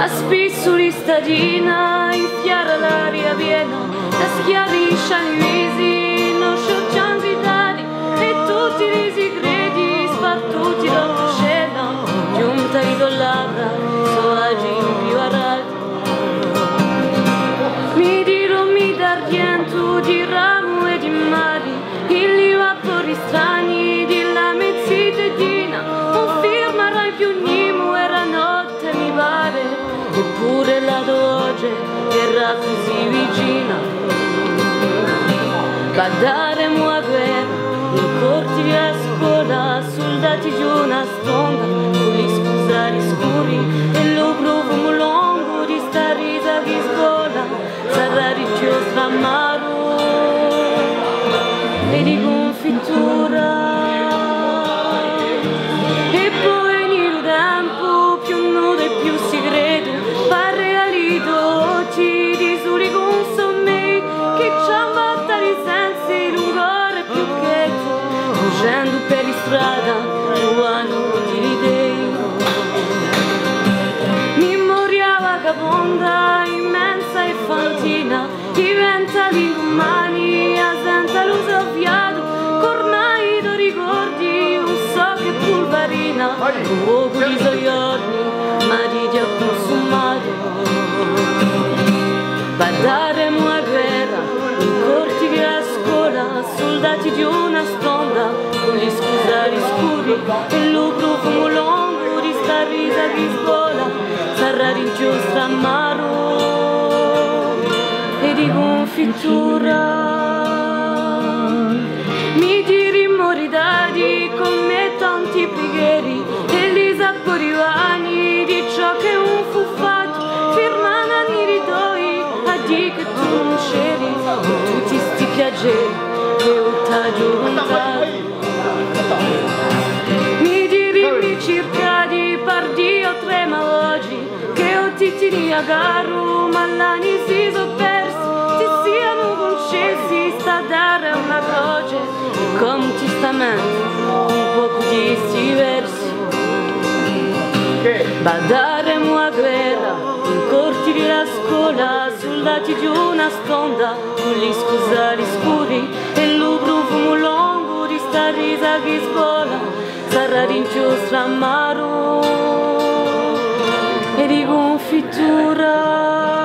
a spissoli stadina, infiara l'aria piena, la schiariscia i visi, non sciocciano i dadi, e tutti i segreti spartuti dopo scena, giunta i dollari, soaggi più arati. Mi dirò mi d'argento, di ramo e di mari, i vapori strani, di la mezzitedina, non firmerai più nimo, era notte mi pare, eppure la doge era così vicina. Badaremo a guerra, in corti di scuola, soldati di una stonda, con gli scusari scuri, e lo profumo lungo di sta risa che scola, sarà ricciosa amaro e di confittura. E poi nel tempo più nudo e più segreto, pare alito di soli consumi, che ci ambatta di sensi lungore più cheto, uscendo per la strada, ruano di dei. Memoria vagabonda, immensa e fantina, diventa l'inumani, assenta l'uso ovviato, cornai do ricordi, un so che pulvarina, un poco di soiorni, ma di già consumato. Badaremo a guerra, in corti di scuola, soldati di una stonda, con gli scusari scuri, e lo profumo lungo di sta risa che scola, sarà rigiostra amaro e di confittura. Mi diremmo ridadi come tanti preghieri, e gli sapori vani di ciò che un fu fatto, firmano anni ridoi, a di che tu non c'eri, con tutti sti piaceri che ho ta gioventà. Mi diremmi circa di pardio trema oggi, che ho titini a garu, ma l'anni si so persi, ti siano concessi, sta dare una croce, come un testamento, un poco di sti versi. Badaremo a guerra, in corti di la scuola, soldati di una stonda, con gli scusari scuri, e lo profumo lungo di sta risa che scola, sarà rinciostra amaro e di confittura.